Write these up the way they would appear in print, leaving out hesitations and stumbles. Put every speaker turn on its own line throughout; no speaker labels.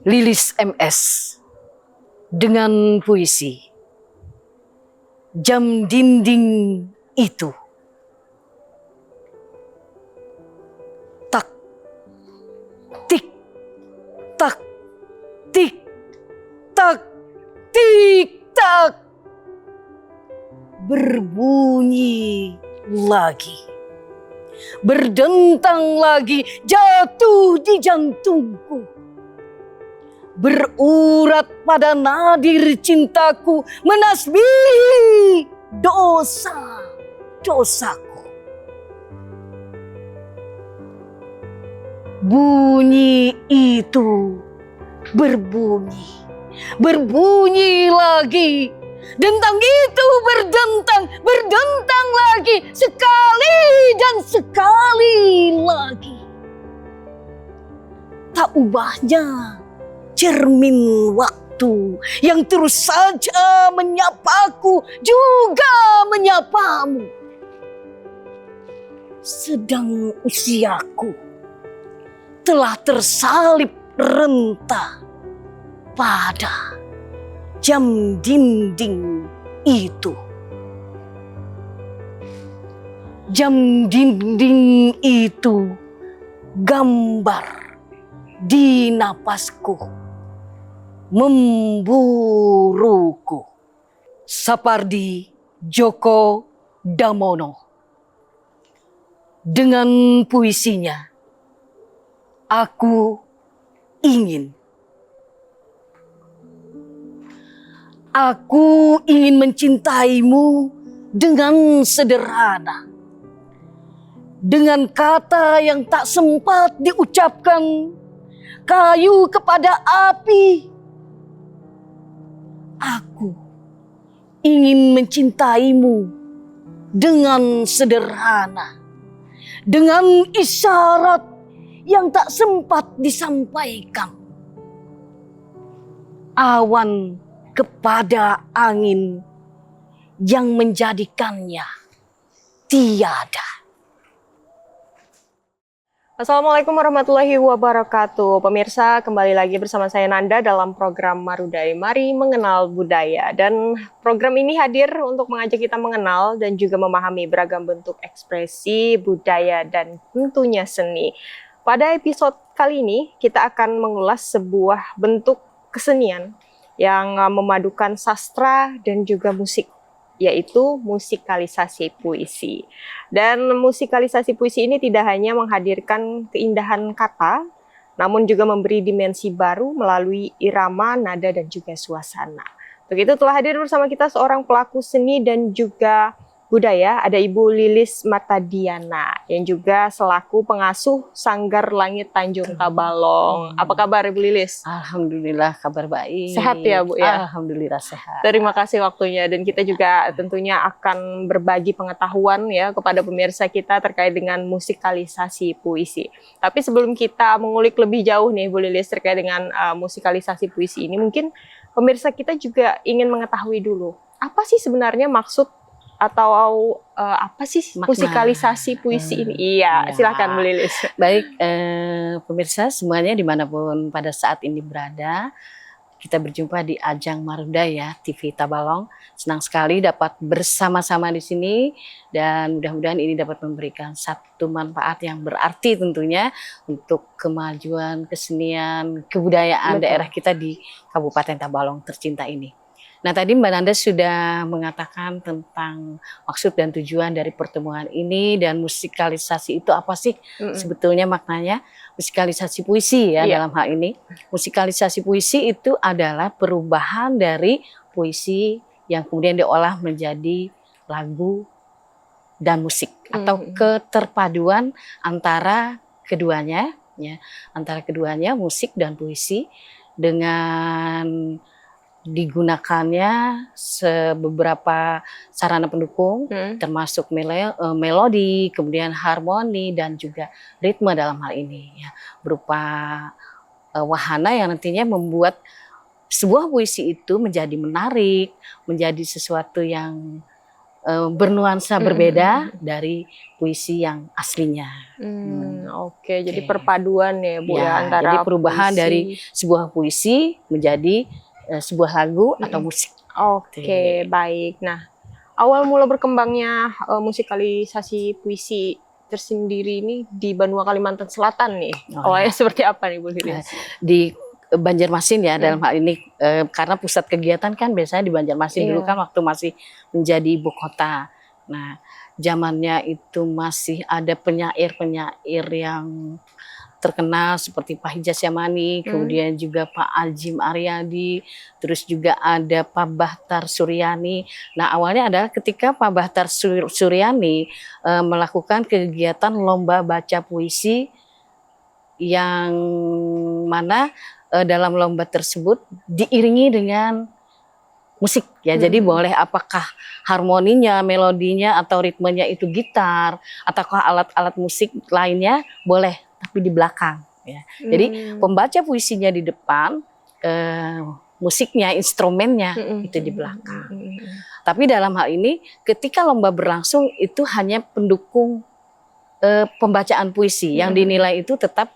Lilis MS dengan puisi Jam Dinding Itu. Tak, tik, tak, tik, tak, tik, tak. Berbunyi lagi. Berdentang lagi, jatuh di jantungku. Berurat pada nadir cintaku, menasbihi dosa-dosaku. Bunyi itu berbunyi lagi. Dentang itu berdentang lagi, sekali dan sekali lagi. Tak ubahnya cermin waktu yang terus saja menyapaku, juga menyapamu. Sedang usiaku telah tersalib rentah pada jam dinding itu. Jam dinding itu gambar di napasku, memburuku. Sapardi Djoko Damono dengan puisinya Aku Ingin. Aku ingin mencintaimu dengan sederhana, dengan kata yang tak sempat diucapkan, kayu kepada api. Aku ingin mencintaimu dengan sederhana, dengan isyarat yang tak sempat disampaikan. Awan kepada angin yang menjadikannya tiada.
Assalamualaikum warahmatullahi wabarakatuh. Pemirsa, kembali lagi bersama saya Nanda dalam program Marudai, Mari Mengenal Budaya. Dan program ini hadir untuk mengajak kita mengenal dan juga memahami beragam bentuk ekspresi, budaya, dan tentunya seni. Pada episode kali ini, kita akan mengulas sebuah bentuk kesenian yang memadukan sastra dan juga musik, yaitu musikalisasi puisi. Dan musikalisasi puisi ini tidak hanya menghadirkan keindahan kata, namun juga memberi dimensi baru melalui irama, nada, dan juga suasana. Untuk itu telah hadir bersama kita seorang pelaku seni dan juga budaya, ada Ibu Lilis Martadiana, yang juga selaku pengasuh Sanggar Langit Tanjung Tabalong. Apa kabar Ibu Lilis?
Alhamdulillah kabar baik.
Sehat ya Bu ya?
Alhamdulillah sehat.
Terima kasih waktunya, dan kita juga tentunya akan berbagi pengetahuan ya kepada pemirsa kita terkait dengan musikalisasi puisi. Tapi sebelum kita mengulik lebih jauh nih Bu Lilis terkait dengan musikalisasi puisi ini, mungkin pemirsa kita juga ingin mengetahui dulu, apa sih sebenarnya maksud atau apa sih
makna
musikalisasi puisi ini? Iya, silahkan Bu Lilis.
Baik, pemirsa semuanya dimanapun pada saat ini berada, kita berjumpa di ajang Marudai TV Tabalong. Senang sekali dapat bersama-sama di sini dan mudah-mudahan ini dapat memberikan satu manfaat yang berarti tentunya untuk kemajuan kesenian, kebudayaan daerah kita di Kabupaten Tabalong tercinta ini. Nah, tadi Mbak Nanda sudah mengatakan tentang maksud dan tujuan dari pertemuan ini, dan musikalisasi itu apa sih sebetulnya maknanya? Musikalisasi puisi ya dalam hal ini. Musikalisasi puisi itu adalah perubahan dari puisi yang kemudian diolah menjadi lagu dan musik, atau keterpaduan antara keduanya ya, antara keduanya musik dan puisi, dengan digunakannya beberapa sarana pendukung, termasuk melodi, kemudian harmoni, dan juga ritme dalam hal ini ya, berupa wahana yang nantinya membuat sebuah puisi itu menjadi menarik, menjadi sesuatu yang bernuansa berbeda dari puisi yang aslinya.
Oke, jadi
Oke.
perpaduan ya Bu ya, antara
Jadi perubahan
puisi.
dari sebuah puisi menjadi sebuah lagu atau musik.
Oke, baik. Nah, awal mula berkembangnya musikalisasi puisi tersendiri ini di Banua Kalimantan Selatan nih. Awalnya seperti apa nih Bu Lilis?
Di Banjarmasin ya dalam hal ini, karena pusat kegiatan kan biasanya di Banjarmasin dulu kan waktu masih menjadi ibu kota. Nah, zamannya itu masih ada penyair-penyair yang terkenal seperti Pak Hijaz Syamani, kemudian juga Pak Azim Aryadi, terus juga ada Pak Bahtar Suryani. Nah, awalnya adalah ketika Pak Bahtar Suryani melakukan kegiatan lomba baca puisi yang mana dalam lomba tersebut diiringi dengan musik ya. Jadi boleh apakah harmoninya, melodinya atau ritmenya itu gitar ataukah alat-alat musik lainnya boleh, tapi di belakang ya. Jadi pembaca puisinya di depan, musiknya, instrumennya itu di belakang. Tapi dalam hal ini ketika lomba berlangsung itu hanya pendukung pembacaan puisi, yang dinilai itu tetap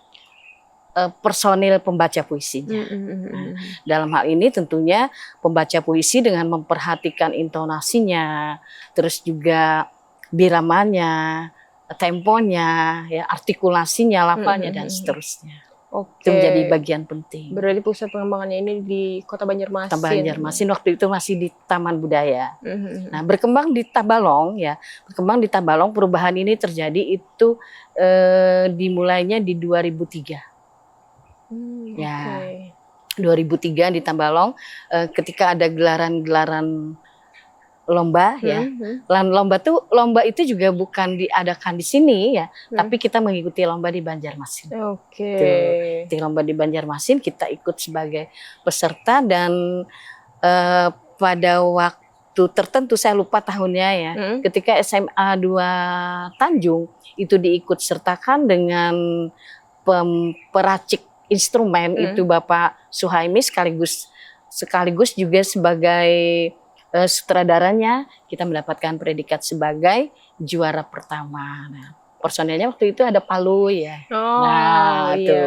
personil pembaca puisinya. Nah, dalam hal ini tentunya pembaca puisi dengan memperhatikan intonasinya, terus juga biramanya, temponya, ya, artikulasinya, lafalnya dan seterusnya.
Oke.
Itu menjadi bagian penting.
Berarti pusat pengembangannya ini di Kota Banjarmasin.
Banjarmasin waktu itu masih di Taman Budaya. Nah, berkembang di Tabalong ya. Berkembang di Tabalong, perubahan ini terjadi itu dimulainya di 2003. Ya, 2003 di Tabalong ketika ada gelaran-gelaran lomba ya. Lomba itu juga bukan diadakan di sini ya, tapi kita mengikuti lomba di Banjarmasin. Di lomba di Banjarmasin kita ikut sebagai peserta dan pada waktu tertentu, saya lupa tahunnya ya, ketika SMA 2 Tanjung itu diikut sertakan dengan peracik instrumen itu Bapak Suhaimi, sekaligus juga sebagai sutradaranya, kita mendapatkan predikat sebagai juara pertama. Nah, personelnya waktu itu ada Palu ya. Itu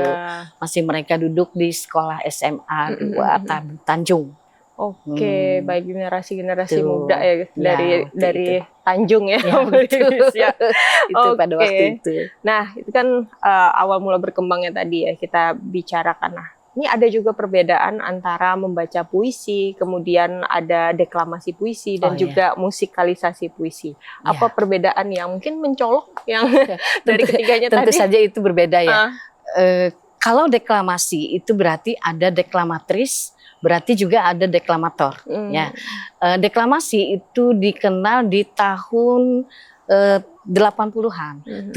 masih mereka duduk di sekolah SMA 2 Tanjung.
Oke, baik, generasi muda ya dari
itu.
Tanjung ya.
Itu pada waktu itu.
Nah, itu kan awal mula berkembangnya tadi ya kita bicarakan. Nah, ini ada juga perbedaan antara membaca puisi, kemudian ada deklamasi puisi dan juga musikalisasi puisi. Apa perbedaan yang mungkin mencolok yang dari ketiganya tadi?
Tentu saja itu berbeda ya. Kalau deklamasi itu berarti ada deklamatris, berarti juga ada deklamator. Ya, deklamasi itu dikenal di tahun 80-an, 79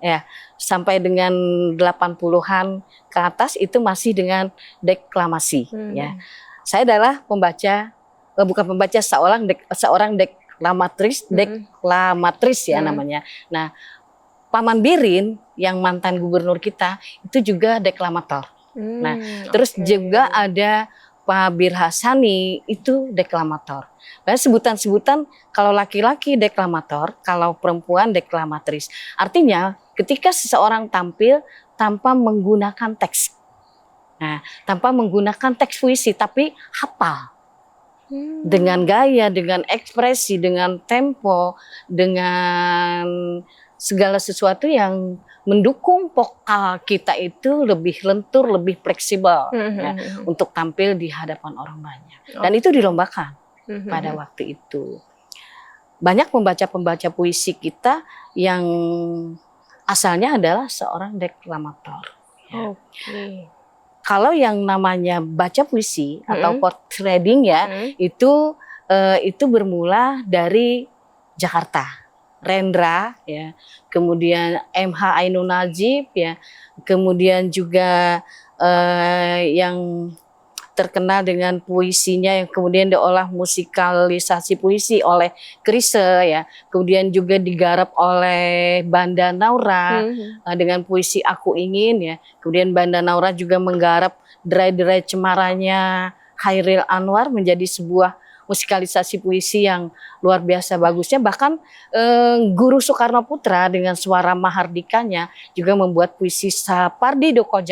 ya sampai dengan 80-an ke atas itu masih dengan deklamasi. Ya, saya adalah pembaca, bukan pembaca, seorang deklamatrice ya namanya. Nah, Paman Birin yang mantan gubernur kita itu juga deklamator. Nah, terus juga ada Pak Bir Hasani itu deklamator. Dan sebutan-sebutan, kalau laki-laki deklamator, kalau perempuan deklamatris. Artinya ketika seseorang tampil tanpa menggunakan teks. Nah, tanpa menggunakan teks puisi tapi hafal. Dengan gaya, dengan ekspresi, dengan tempo, dengan segala sesuatu yang mendukung vokal kita itu lebih lentur, lebih fleksibel ya, untuk tampil di hadapan orang banyak. Dan itu dilombakan pada waktu itu. Banyak pembaca-pembaca puisi kita yang asalnya adalah seorang deklamator. Ya. Kalau yang namanya baca puisi atau poetry reading ya, itu bermula dari Jakarta. Rendra ya, kemudian MH Ainun Najib ya, kemudian juga yang terkenal dengan puisinya yang kemudian diolah musikalisasi puisi oleh Chrisye ya, kemudian juga digarap oleh Banda Naura dengan puisi Aku Ingin ya, kemudian Banda Naura juga menggarap Derai-Derai Cemaranya Hairil Anwar menjadi sebuah musikalisasi puisi yang luar biasa bagusnya. Bahkan Guru Soekarno Putra dengan suara mahardikanya juga membuat puisi Sapardi Doko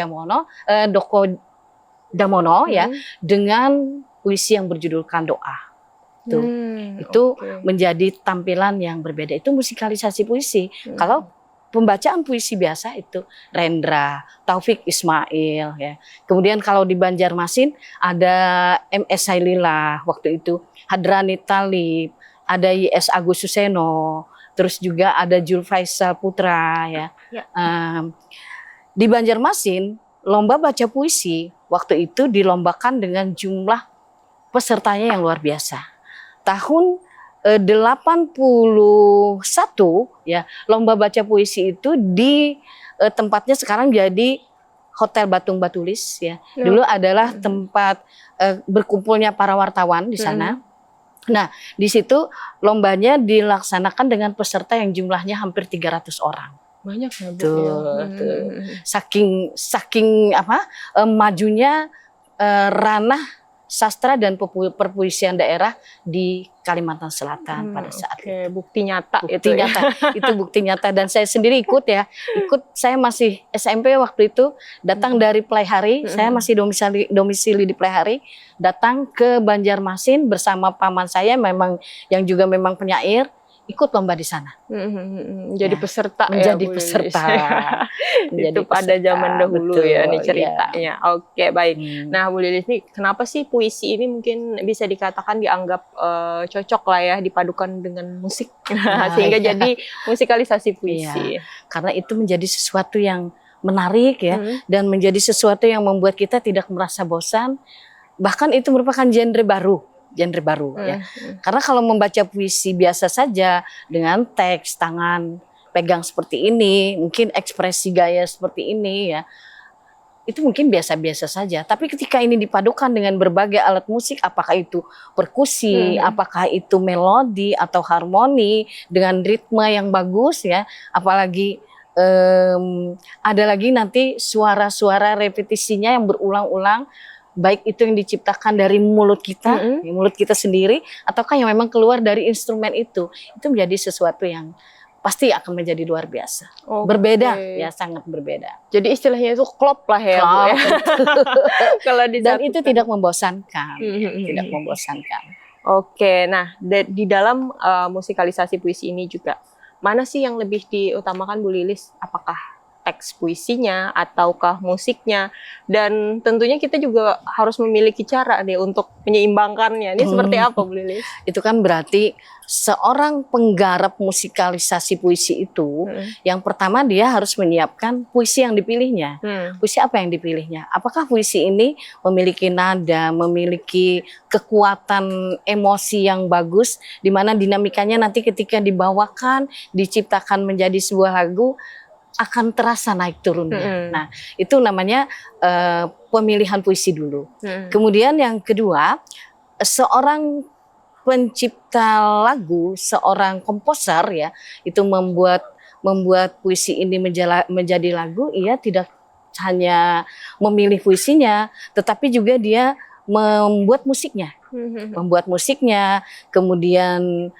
Damono ya, dengan puisi yang berjudulkan Doa. Itu menjadi tampilan yang berbeda. Itu musikalisasi puisi. Kalau pembacaan puisi biasa itu Rendra, Taufik Ismail ya. Kemudian kalau di Banjarmasin ada MS Sailila waktu itu, Hadrani Talib, ada YS Agus Suseno, terus juga ada Jul Faisal Putra ya. Di Banjarmasin lomba baca puisi waktu itu dilombakan dengan jumlah pesertanya yang luar biasa. Tahun 81 ya, lomba baca puisi itu di tempatnya sekarang jadi Hotel Batung Batulis ya. Dulu adalah tempat berkumpulnya para wartawan di sana. Nah, di situ lombanya dilaksanakan dengan peserta yang jumlahnya hampir 300 orang.
Banyak ya, Bu.
Tuh. Saking majunya ranah sastra dan perpuisian daerah di Kalimantan Selatan pada saat itu.
Bukti nyata
Itu bukti nyata dan saya sendiri ikut. Saya masih SMP waktu itu, datang dari Playhari. Saya masih domisili di Playhari, datang ke Banjarmasin bersama paman saya yang juga memang penyair, ikut lomba di sana.
Jadi peserta
menjadi peserta.
Itu pada zaman dahulu. Betul, ya ini ceritanya. Ya. Oke, baik. Nah, Bu Lilis nih, kenapa sih puisi ini mungkin bisa dikatakan dianggap cocok lah ya dipadukan dengan musik sehingga jadi musikalisasi puisi.
Karena itu menjadi sesuatu yang menarik ya, dan menjadi sesuatu yang membuat kita tidak merasa bosan. Bahkan itu merupakan genre baru ya. Karena kalau membaca puisi biasa saja dengan teks tangan pegang seperti ini, mungkin ekspresi gaya seperti ini ya, itu mungkin biasa-biasa saja. Tapi ketika ini dipadukan dengan berbagai alat musik, apakah itu perkusi, apakah itu melodi atau harmoni dengan ritme yang bagus ya, apalagi ada lagi nanti suara-suara repetisinya yang berulang-ulang, baik itu yang diciptakan dari mulut kita sendiri, ataukah yang memang keluar dari instrumen itu menjadi sesuatu yang pasti akan menjadi luar biasa. Berbeda ya, sangat berbeda.
Jadi istilahnya itu klop lah ya, Bu ya. Kalau
dan itu tidak membosankan. Tidak membosankan.
Oke, nah di dalam musikalisasi puisi ini juga, mana sih yang lebih diutamakan, Bu Lilis? Apakah teks puisinya ataukah musiknya? Dan tentunya kita juga harus memiliki cara deh untuk menyeimbangkannya. Ini seperti apa, Bu Lilis? Itu
kan berarti seorang penggarap musikalisasi puisi itu, yang pertama dia harus menyiapkan puisi yang dipilihnya. Puisi apa yang dipilihnya? Apakah puisi ini memiliki nada, memiliki kekuatan emosi yang bagus, di mana dinamikanya nanti ketika dibawakan, diciptakan menjadi sebuah lagu, akan terasa naik turunnya. Nah, itu namanya pemilihan puisi dulu. Kemudian yang kedua, seorang pencipta lagu, seorang komposer ya, itu membuat puisi ini menjadi lagu. Ia tidak hanya memilih puisinya, tetapi juga dia membuat musiknya, kemudian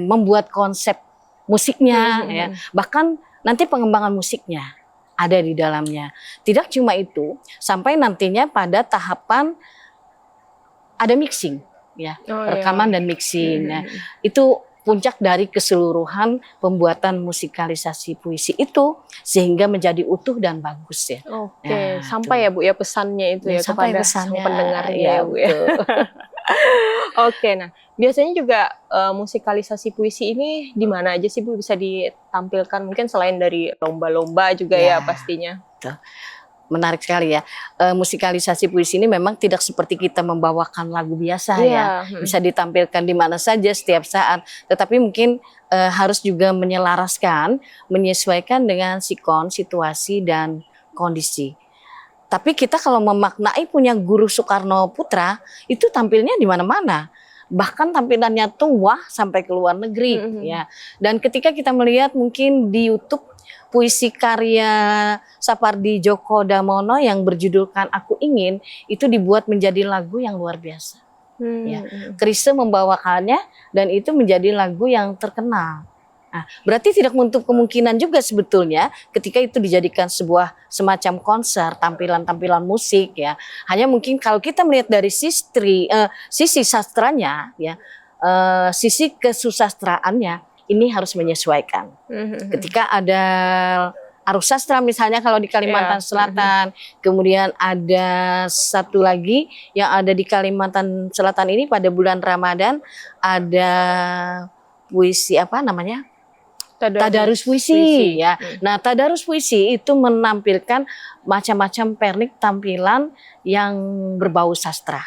membuat konsep musiknya, ya. Bahkan nanti pengembangan musiknya ada di dalamnya. Tidak cuma itu, sampai nantinya pada tahapan ada mixing, ya, rekaman dan mixing. Nah, itu puncak dari keseluruhan pembuatan musikalisasi puisi itu, sehingga menjadi utuh dan bagus ya.
Oke, sampai ya Bu ya pesannya itu ya kepada sang pendengarnya ya, Bu ya. Oke, nah biasanya juga musikalisasi puisi ini di mana aja sih Bu bisa ditampilkan? Mungkin selain dari lomba-lomba juga ya pastinya.
Betul. Menarik sekali ya. Musikalisasi puisi ini memang tidak seperti kita membawakan lagu biasa ya. Bisa ditampilkan di mana saja setiap saat. Tetapi mungkin harus juga menyelaraskan, menyesuaikan dengan sikon, situasi dan kondisi. Tapi kita kalau memaknai punya Guru Soekarno Putra, itu tampilnya di mana-mana. Bahkan tampilannya tuh wah sampai ke luar negeri ya. Dan ketika kita melihat mungkin di YouTube puisi karya Sapardi Djoko Damono yang berjudulkan Aku Ingin, itu dibuat menjadi lagu yang luar biasa. Ya. Chrisye membawakannya dan itu menjadi lagu yang terkenal. Nah, berarti tidak menutup kemungkinan juga sebetulnya ketika itu dijadikan sebuah semacam konser, tampilan-tampilan musik ya. Hanya mungkin kalau kita melihat dari sisi sastranya ya, sisi kesusastraannya ini harus menyesuaikan. Ketika ada arus sastra misalnya kalau di Kalimantan Selatan, kemudian ada satu lagi yang ada di Kalimantan Selatan ini pada bulan Ramadan ada puisi apa namanya? Tadarus puisi ya. Nah, tadarus puisi itu menampilkan macam-macam pernik tampilan yang berbau sastra.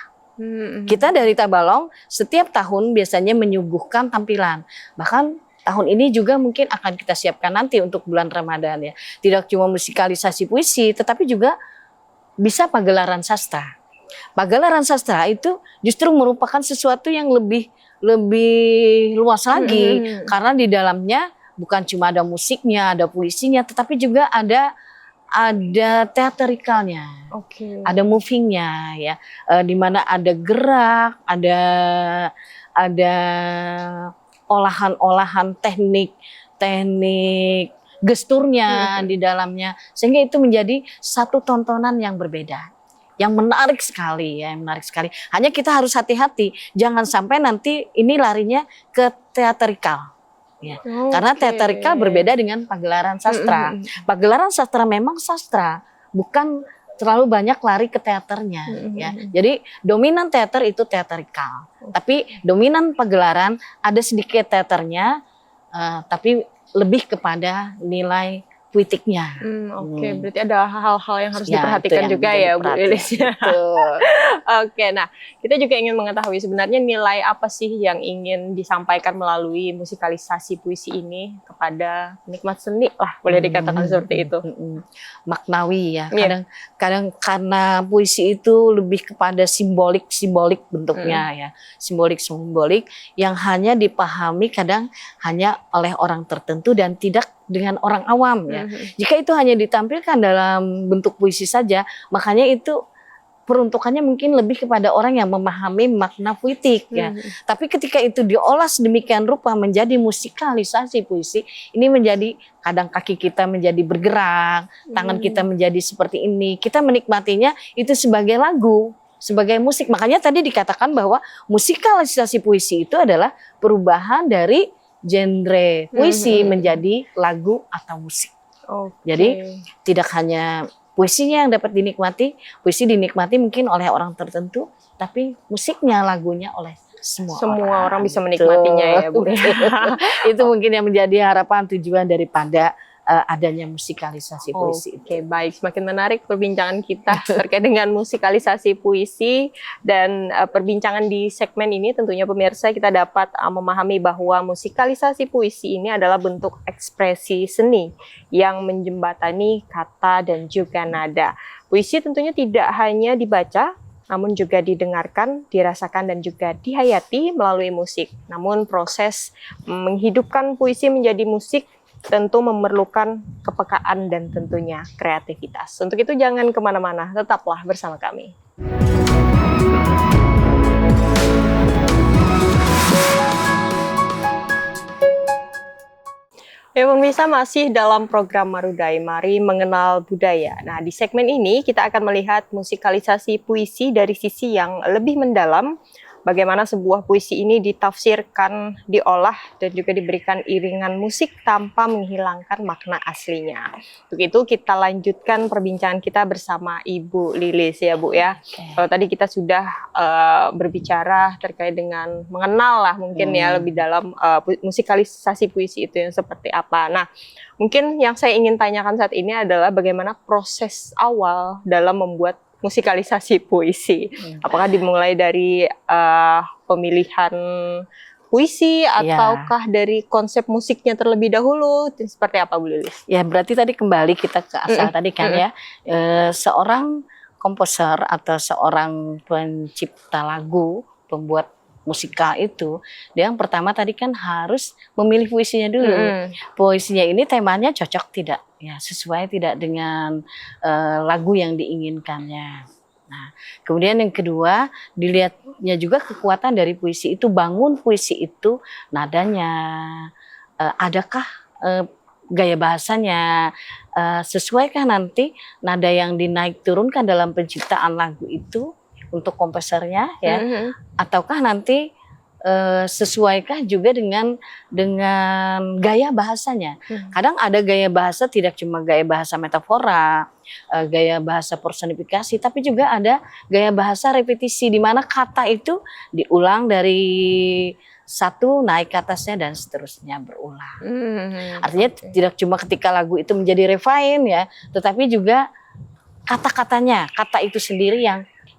Kita dari Tabalong setiap tahun biasanya menyuguhkan tampilan. Bahkan tahun ini juga mungkin akan kita siapkan nanti untuk bulan Ramadan ya. Tidak cuma musikalisasi puisi, tetapi juga bisa pagelaran sastra. Pagelaran sastra itu justru merupakan sesuatu yang lebih luas lagi karena di dalamnya bukan cuma ada musiknya, ada puisinya, tetapi juga ada teatrikalnya, ada movingnya ya, di mana ada gerak, ada olahan-olahan teknik gesturnya di dalamnya, sehingga itu menjadi satu tontonan yang berbeda, yang menarik sekali ya, Hanya kita harus hati-hati, jangan sampai nanti ini larinya ke teatrikal. Ya, karena teatrikal berbeda dengan pagelaran sastra. Pagelaran sastra memang sastra, bukan terlalu banyak lari ke teaternya. Ya. Jadi dominan teater itu teatrikal, tapi dominan pagelaran ada sedikit teaternya, tapi lebih kepada nilai puitiknya.
Berarti ada hal-hal yang harus diperhatikan juga ya Bu Lilis. Nah kita juga ingin mengetahui sebenarnya nilai apa sih yang ingin disampaikan melalui musikalisasi puisi ini kepada penikmat seni lah, boleh dikatakan seperti itu.
Maknawi ya, kadang karena puisi itu lebih kepada simbolik bentuknya ya, simbolik yang hanya dipahami kadang hanya oleh orang tertentu dan tidak dengan orang awam ya. Jika itu hanya ditampilkan dalam bentuk puisi saja, makanya itu peruntukannya mungkin lebih kepada orang yang memahami makna puitik ya. Tapi ketika itu diolah sedemikian rupa menjadi musikalisasi puisi, ini menjadi kadang kaki kita menjadi bergerak, tangan kita menjadi seperti ini. Kita menikmatinya itu sebagai lagu, sebagai musik. Makanya tadi dikatakan bahwa musikalisasi puisi itu adalah perubahan dari genre puisi menjadi lagu atau musik. Jadi tidak hanya puisinya yang dapat dinikmati, puisi dinikmati mungkin oleh orang tertentu, tapi musiknya, lagunya oleh semua orang bisa menikmatinya ya Bu. Itu mungkin yang menjadi harapan tujuan daripada adanya musikalisasi puisi.
Baik, semakin menarik perbincangan kita terkait dengan musikalisasi puisi, dan perbincangan di segmen ini tentunya pemirsa kita dapat memahami bahwa musikalisasi puisi ini adalah bentuk ekspresi seni yang menjembatani kata dan juga nada. Puisi tentunya tidak hanya dibaca, namun juga didengarkan, dirasakan, dan juga dihayati melalui musik. Namun proses menghidupkan puisi menjadi musik tentu memerlukan kepekaan dan tentunya kreativitas. Untuk itu jangan kemana-mana, tetaplah bersama kami. Ya pemirsa, masih dalam program Marudai, mari mengenal budaya. Nah di segmen ini kita akan melihat musikalisasi puisi dari sisi yang lebih mendalam, bagaimana sebuah puisi ini ditafsirkan, diolah, dan juga diberikan iringan musik tanpa menghilangkan makna aslinya. Untuk itu kita lanjutkan perbincangan kita bersama Ibu Lilis ya Bu ya. Kalau tadi kita sudah berbicara terkait dengan mengenal lah mungkin ya lebih dalam musikalisasi puisi itu yang seperti apa. Nah mungkin yang saya ingin tanyakan saat ini adalah bagaimana proses awal dalam membuat musikalisasi puisi. Apakah dimulai dari pemilihan puisi ataukah dari konsep musiknya terlebih dahulu? Seperti apa Bu Lilis?
Ya berarti tadi kembali kita ke asal tadi kan ya. Seorang komposer atau seorang pencipta lagu, pembuat musikal itu, dia yang pertama tadi kan harus memilih puisinya dulu. Puisinya ini temanya cocok tidak? Ya, sesuai tidak dengan lagu yang diinginkannya. Nah, kemudian yang kedua, dilihatnya juga kekuatan dari puisi itu, bangun puisi itu nadanya, adakah gaya bahasanya, sesuaikah nanti nada yang dinaik turunkan dalam penciptaan lagu itu untuk komposernya ya, ataukah nanti sesuaikah juga dengan gaya bahasanya. Kadang ada gaya bahasa tidak cuma gaya bahasa metafora, gaya bahasa personifikasi, tapi juga ada gaya bahasa repetisi di mana kata itu diulang dari satu naik ke atasnya dan seterusnya berulang. Artinya tidak cuma ketika lagu itu menjadi refine ya, tetapi juga kata-katanya, kata itu sendiri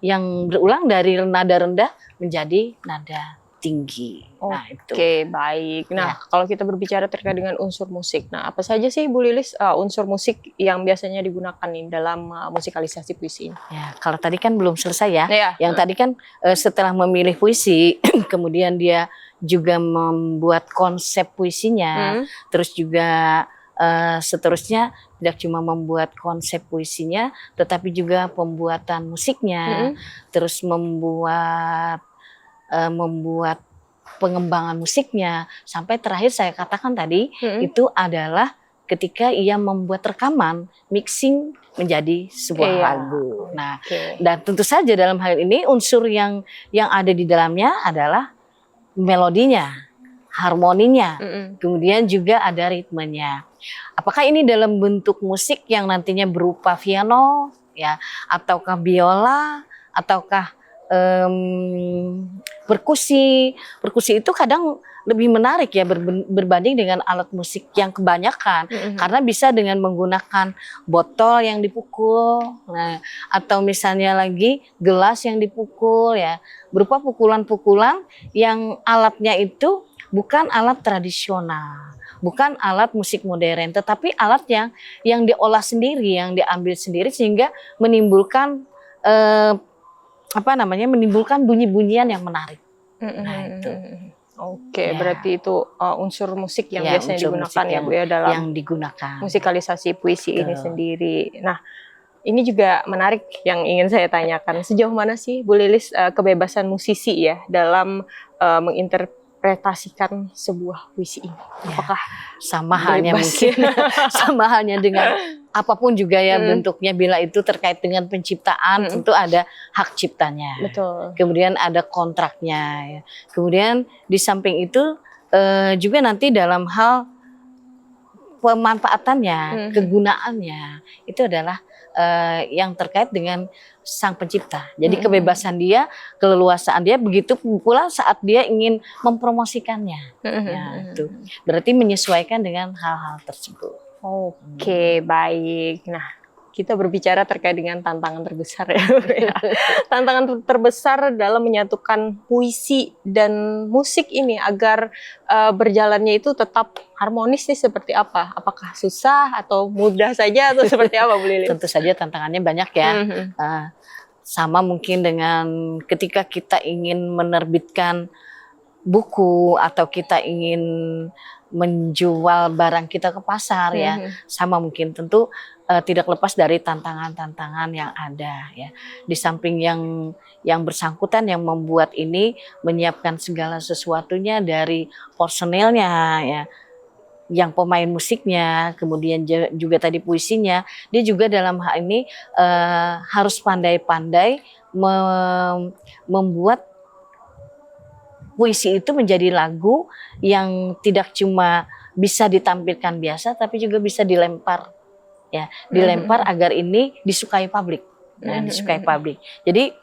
yang berulang dari nada rendah menjadi nada tinggi. Nah,
Oke, baik. Nah, kalau kita berbicara terkait dengan unsur musik, nah apa saja sih Bu Lilis unsur musik yang biasanya digunakan nih dalam musikalisasi puisi ini?
Ya, kalau tadi kan belum selesai ya. Yang tadi kan setelah memilih puisi, kemudian dia juga membuat konsep puisinya, terus juga seterusnya tidak cuma membuat konsep puisinya, tetapi juga pembuatan musiknya, terus membuat pengembangan musiknya, sampai terakhir saya katakan tadi itu adalah ketika ia membuat rekaman, mixing menjadi sebuah lagu. Nah, dan tentu saja dalam hal ini unsur yang ada di dalamnya adalah melodinya, harmoninya, kemudian juga ada ritmenya. Apakah ini dalam bentuk musik yang nantinya berupa piano, ya, ataukah biola, ataukah perkusi itu kadang lebih menarik ya berbanding dengan alat musik yang kebanyakan, karena bisa dengan menggunakan botol yang dipukul, nah, atau misalnya lagi gelas yang dipukul ya, berupa pukulan-pukulan yang alatnya itu bukan alat tradisional, bukan alat musik modern, tetapi alat yang diolah sendiri, yang diambil sendiri sehingga menimbulkan menimbulkan bunyi-bunyian yang menarik. Nah, itu.
Oke, berarti itu unsur musik yang biasanya digunakan ya Bu ya dalam
yang digunakan
musikalisasi puisi ini sendiri. Nah, ini juga menarik yang ingin saya tanyakan. Sejauh mana sih Bu Lilis kebebasan musisi ya dalam menginterpretasikan sebuah puisi ini? Apakah
sama halnya mungkin sama halnya dengan apapun juga ya bentuknya, bila itu terkait dengan penciptaan tentu ada hak ciptanya.
Betul.
Kemudian ada kontraknya ya. Kemudian di samping itu juga nanti dalam hal pemanfaatannya, kegunaannya itu adalah yang terkait dengan sang pencipta. Jadi kebebasan dia, keleluasaan dia, begitu pula saat dia ingin mempromosikannya. Ya, itu berarti menyesuaikan dengan hal-hal tersebut.
Oke, baik. Nah, kita berbicara terkait dengan tantangan terbesar ya. Tantangan terbesar dalam menyatukan puisi dan musik ini agar berjalannya itu tetap harmonis nih seperti apa? Apakah susah atau mudah saja atau seperti apa Bu Lilis?
Tentu saja tantangannya banyak ya. Sama mungkin dengan ketika kita ingin menerbitkan buku atau kita ingin menjual barang kita ke pasar ya, sama mungkin tentu tidak lepas dari tantangan-tantangan yang ada ya. Di samping yang bersangkutan yang membuat ini menyiapkan segala sesuatunya dari personelnya ya, yang pemain musiknya, kemudian juga tadi puisinya, dia juga dalam hal ini harus pandai-pandai membuat puisi itu menjadi lagu yang tidak cuma bisa ditampilkan biasa, tapi juga bisa dilempar, ya, dilempar agar ini disukai publik, disukai publik. Jadi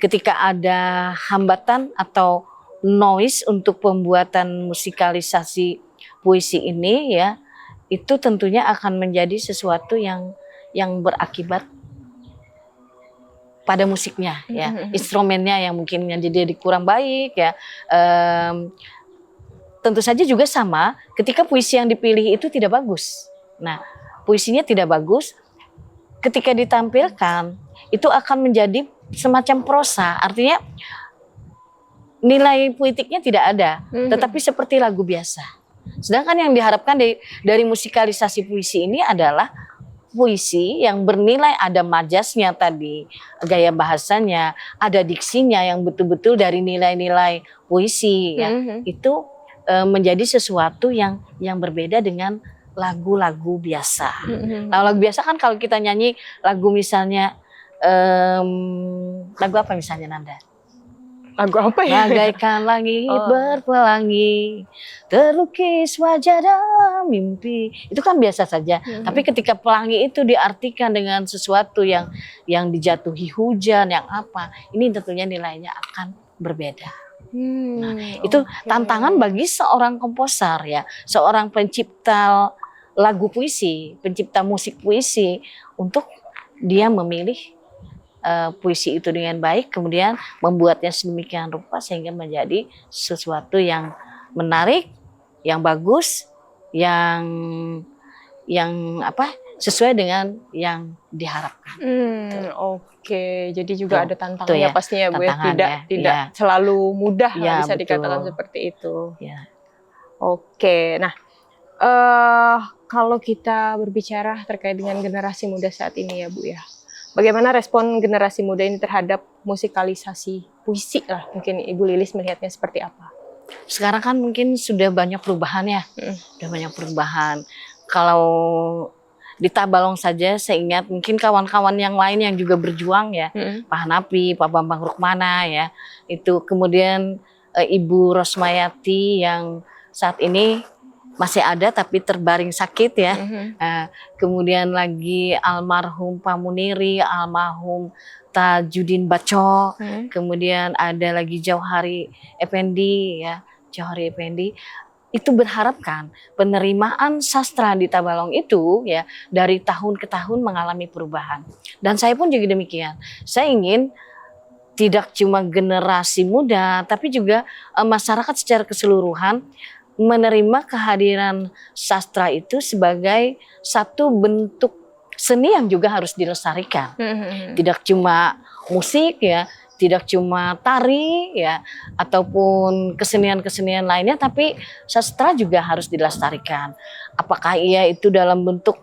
ketika ada hambatan atau noise untuk pembuatan musikalisasi puisi ini, ya, itu tentunya akan menjadi sesuatu yang berakibat pada musiknya ya, instrumennya yang mungkin jadi kurang baik ya. Tentu saja juga sama ketika puisi yang dipilih itu tidak bagus. Nah, puisinya tidak bagus, ketika ditampilkan itu akan menjadi semacam prosa, artinya nilai puitiknya tidak ada, tetapi seperti lagu biasa. Sedangkan yang diharapkan dari musikalisasi puisi ini adalah puisi yang bernilai, ada majasnya tadi, gaya bahasanya, ada diksinya yang betul-betul dari nilai-nilai puisi ya. Itu menjadi sesuatu yang berbeda dengan lagu-lagu biasa. Nah, lagu biasa kan kalau kita nyanyi lagu misalnya lagu apa misalnya Nanda?
Lagu apa ya?
Bagaikan langit berpelangi, terlukis wajah dalam mimpi. Itu kan biasa saja. Tapi ketika pelangi itu diartikan dengan sesuatu yang dijatuhi hujan, yang apa, ini tentunya nilainya akan berbeda. Nah, itu tantangan bagi seorang komposer ya, seorang pencipta lagu puisi, pencipta musik puisi, untuk dia memilih puisi itu dengan baik, kemudian membuatnya sedemikian rupa sehingga menjadi sesuatu yang menarik, yang bagus, yang sesuai dengan yang diharapkan.
Oke, jadi juga ada tantangannya
ya,
pastinya Bu ya, tidak selalu mudah lah bisa dikatakan seperti itu.
Ya.
Oke, nah kalau kita berbicara terkait dengan generasi muda saat ini ya Bu ya, bagaimana respon generasi muda ini terhadap musikalisasi puisi lah? Mungkin Ibu Lilis melihatnya seperti apa?
Sekarang kan mungkin sudah banyak perubahan ya, sudah banyak perubahan. Kalau di Tabalong saja saya ingat mungkin kawan-kawan yang lain yang juga berjuang ya, Pak Hanapi, Pak Bambang Rukmana ya, itu kemudian Ibu Rosmayati yang saat ini masih ada tapi terbaring sakit ya. Kemudian lagi almarhum Pak Muniri, almarhum Tajudin Baco, kemudian ada lagi Jauhari Effendi ya, Jauhari Effendi. Itu berharapkan penerimaan sastra di Tabalong itu ya dari tahun ke tahun mengalami perubahan. Dan saya pun juga demikian. Saya ingin tidak cuma generasi muda tapi juga masyarakat secara keseluruhan menerima kehadiran sastra itu sebagai satu bentuk seni yang juga harus dilestarikan. Tidak cuma musik ya, tidak cuma tari ya, ataupun kesenian-kesenian lainnya, tapi sastra juga harus dilestarikan. Apakah ia itu dalam bentuk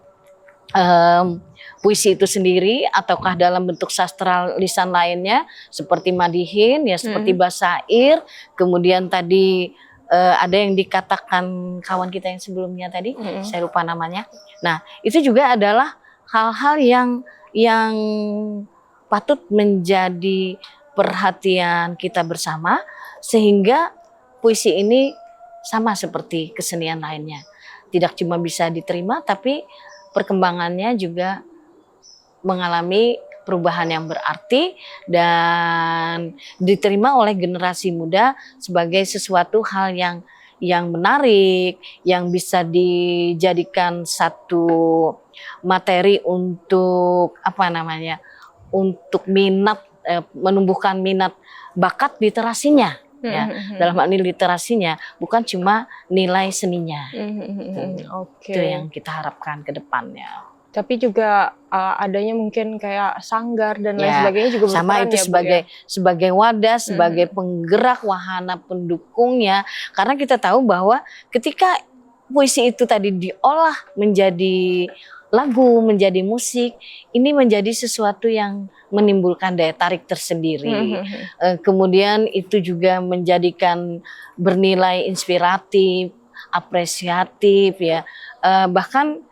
puisi itu sendiri ataukah dalam bentuk sastra lisan lainnya seperti madihin ya, seperti basair, kemudian tadi ada yang dikatakan kawan kita yang sebelumnya tadi, saya lupa namanya. Nah, itu juga adalah hal-hal yang patut menjadi perhatian kita bersama, sehingga puisi ini sama seperti kesenian lainnya. Tidak cuma bisa diterima, tapi perkembangannya juga mengalami perubahan yang berarti dan diterima oleh generasi muda sebagai sesuatu hal yang menarik, yang bisa dijadikan satu materi untuk untuk minat, menumbuhkan minat bakat literasinya. Ya, dalam hal ini literasinya, bukan cuma nilai seninya. Itu yang kita harapkan ke depannya.
Tapi juga adanya mungkin kayak sanggar dan lain sebagainya juga
sama itu ya, sebagai wadah, sebagai penggerak, wahana pendukungnya. Karena kita tahu bahwa ketika puisi itu tadi diolah menjadi lagu, menjadi musik, ini menjadi sesuatu yang menimbulkan daya tarik tersendiri. Kemudian itu juga menjadikan bernilai inspiratif, apresiatif ya. Bahkan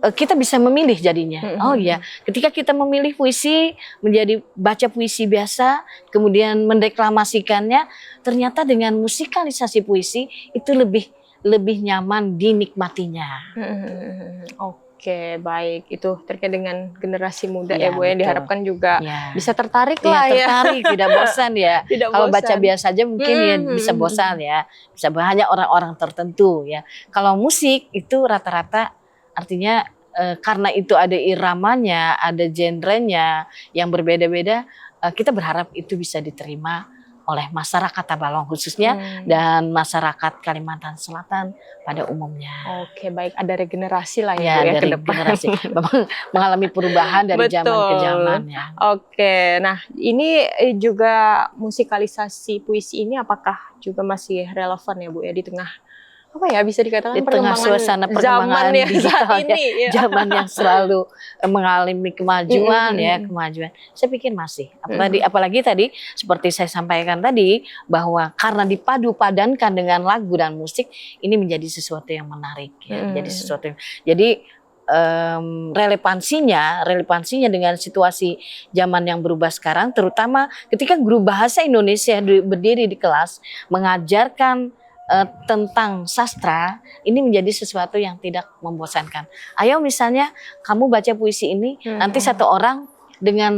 kita bisa memilih jadinya. Oh ya, ketika kita memilih puisi menjadi baca puisi biasa, kemudian mendeklamasikannya, ternyata dengan musikalisasi puisi itu lebih nyaman dinikmatinya.
Oke, baik. Itu terkait dengan generasi muda ya Bu, yang diharapkan juga bisa tertarik lah ya.
Tertarik, tidak bosan ya. Kalau baca biasa aja mungkin ya bisa bosan ya. Bisa hanya orang-orang tertentu ya. Kalau musik itu rata-rata artinya karena itu ada iramanya, ada genrenya yang berbeda-beda, kita berharap itu bisa diterima oleh masyarakat Tabalong khususnya dan masyarakat Kalimantan Selatan pada umumnya.
Oke, baik, ada regenerasi lah ya,
dari generasi memang mengalami perubahan dari zaman ke zaman ya.
Oke, nah ini juga musikalisasi puisi ini apakah juga masih relevan ya Bu ya di tengah apa ya, bisa dikatakan
di tengah suasana perkembangan
zaman ya
digital
saat
ya,
ini ya.
zaman yang selalu mengalami kemajuan ya, kemajuan. Saya pikir masih. Apalagi tadi seperti saya sampaikan tadi bahwa karena dipadu padankan dengan lagu dan musik, ini menjadi sesuatu yang menarik ya. Jadi sesuatu yang, jadi relevansinya dengan situasi zaman yang berubah sekarang, terutama ketika guru bahasa Indonesia berdiri di kelas mengajarkan tentang sastra, ini menjadi sesuatu yang tidak membosankan. Ayo misalnya kamu baca puisi ini, nanti satu orang dengan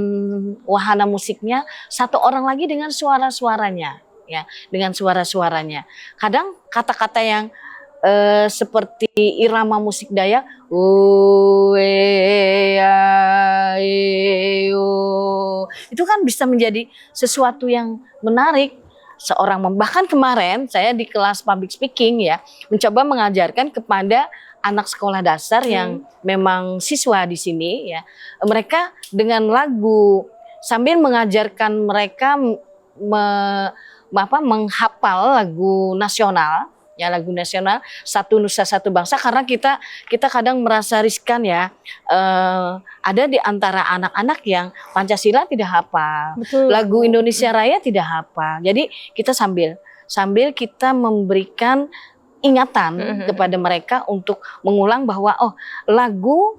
wahana musiknya, satu orang lagi dengan suara-suaranya, ya, dengan suara-suaranya. Kadang kata-kata yang seperti irama musik Dayak, itu kan bisa menjadi sesuatu yang menarik. Bahkan kemarin saya di kelas public speaking ya, mencoba mengajarkan kepada anak sekolah dasar yang memang siswa di sini ya, mereka dengan lagu sambil mengajarkan mereka menghafal lagu nasional ya, lagu nasional Satu Nusa Satu Bangsa, karena kita kadang merasa riskan ya, ada di antara anak-anak yang Pancasila tidak hafal, lagu Indonesia Raya tidak hafal. Jadi kita sambil kita memberikan ingatan kepada mereka untuk mengulang bahwa lagu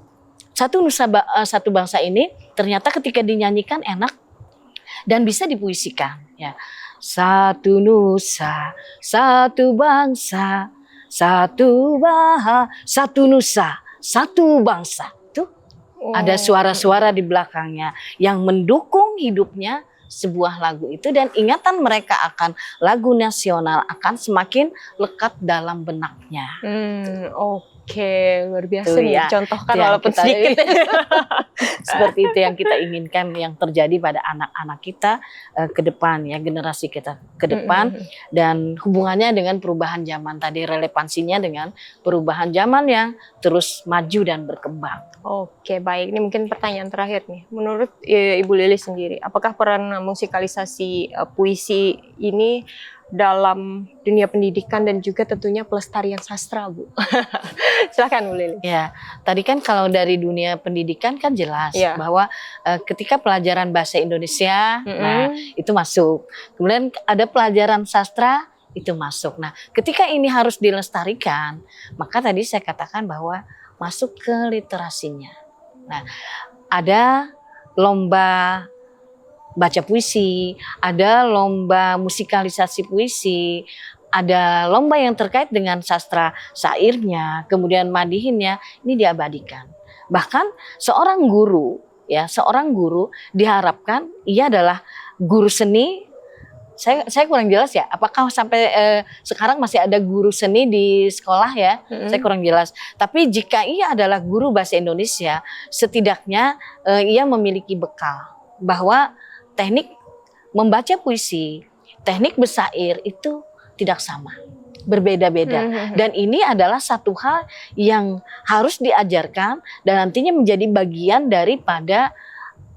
Satu Nusa Satu Bangsa ini ternyata ketika dinyanyikan enak dan bisa dipuisikan ya. Satu nusa, satu bangsa, satu nusa, satu bangsa. Tuh ada suara-suara di belakangnya yang mendukung hidupnya sebuah lagu itu, dan ingatan mereka akan lagu nasional akan semakin lekat dalam benaknya.
Oke, luar biasa
Tuh,
nih,
ya.
contohkan walaupun sedikit.
Seperti itu yang kita inginkan yang terjadi pada anak-anak kita ke depan ya, generasi kita ke depan, dan hubungannya dengan perubahan zaman tadi, relevansinya dengan perubahan zaman yang terus maju dan berkembang.
Oke, baik. Ini mungkin pertanyaan terakhir nih. Menurut Ibu Lilis sendiri, apakah peran musikalisasi puisi ini dalam dunia pendidikan dan juga tentunya pelestarian sastra, Bu? Silakan Bu Lilis.
Ya, tadi kan kalau dari dunia pendidikan kan jelas bahwa ketika pelajaran bahasa Indonesia, nah itu masuk. Kemudian ada pelajaran sastra, itu masuk. Nah, ketika ini harus dilestarikan, maka tadi saya katakan bahwa masuk ke literasinya. Nah, ada lomba baca puisi, ada lomba musikalisasi puisi, ada lomba yang terkait dengan sastra syairnya, kemudian madihinnya, ini diabadikan. Bahkan seorang guru diharapkan ia adalah guru seni. Saya kurang jelas ya, apakah sampai sekarang masih ada guru seni di sekolah ya, saya kurang jelas. Tapi jika ia adalah guru bahasa Indonesia, setidaknya ia memiliki bekal bahwa teknik membaca puisi, teknik bersair itu tidak sama, berbeda-beda. Dan ini adalah satu hal yang harus diajarkan dan nantinya menjadi bagian daripada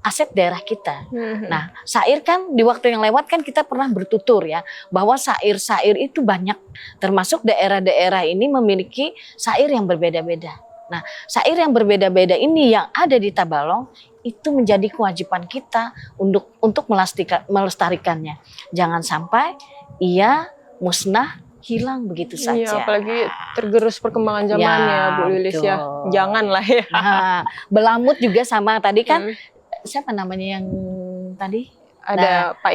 aset daerah kita. Nah, syair kan di waktu yang lewat kan kita pernah bertutur ya, bahwa syair-syair itu banyak, termasuk daerah-daerah ini memiliki syair yang berbeda-beda. Nah, syair yang berbeda-beda ini yang ada di Tabalong itu menjadi kewajiban kita untuk melestarikannya. Jangan sampai ia musnah, hilang begitu saja.
Iya, apalagi tergerus perkembangan zamannya, Bu Lilis ya. Janganlah ya.
Nah, belamut juga sama tadi kan. Siapa namanya yang tadi?
Ada Pak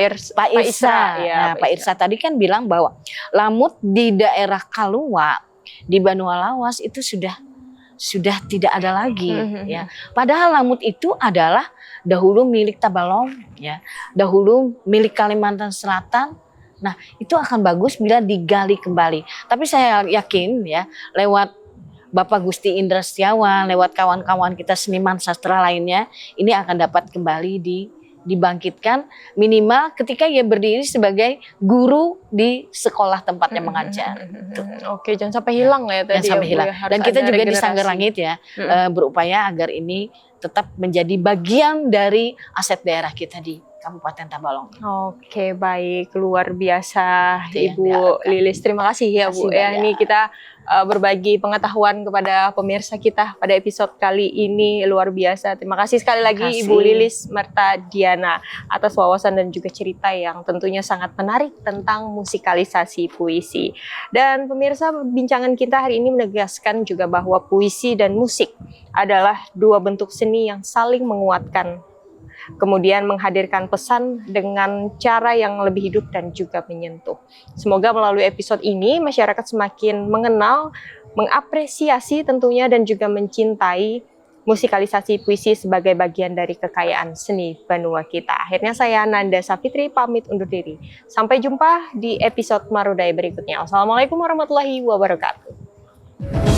Irsa. Ya,
Nah, Pak Irsa tadi kan bilang bahwa lamut di daerah Kaluwa, di Banua Lawas itu sudah tidak ada lagi ya. Padahal lamut itu adalah dahulu milik Tabalong ya, dahulu milik Kalimantan Selatan. Nah, itu akan bagus bila digali kembali. Tapi saya yakin ya, lewat Bapak Gusti Indra Setiawan, lewat kawan-kawan kita seniman sastra lainnya, ini akan dapat kembali dibangkitkan, minimal ketika ia berdiri sebagai guru di sekolah tempatnya mengajar.
Oke, jangan sampai hilang lah ya tadi.
Jangan sampai hilang. Dan kita juga di Sanggar Langit ya, berupaya agar ini tetap menjadi bagian dari aset daerah kita di Kabupaten Tabalong.
Oke, baik, luar biasa
Itu yang
Ibu
diharapkan.
Lilis. Terima kasih ya Bu
Terima kasih
ya.
banyak.
Ini kita berbagi pengetahuan kepada pemirsa kita pada episode kali ini, luar biasa. Terima kasih sekali lagi
Terima kasih.
Ibu Lilis Mertadiana atas wawasan dan juga cerita yang tentunya sangat menarik tentang musikalisasi puisi. Dan pemirsa, bincangan kita hari ini menegaskan juga bahwa puisi dan musik adalah dua bentuk seni yang saling menguatkan, kemudian menghadirkan pesan dengan cara yang lebih hidup dan juga menyentuh. Semoga melalui episode ini masyarakat semakin mengenal, mengapresiasi tentunya dan juga mencintai musikalisasi puisi sebagai bagian dari kekayaan seni Banua kita. Akhirnya saya Nanda Safitri pamit undur diri. Sampai jumpa di episode Marudai berikutnya. Wassalamualaikum warahmatullahi wabarakatuh.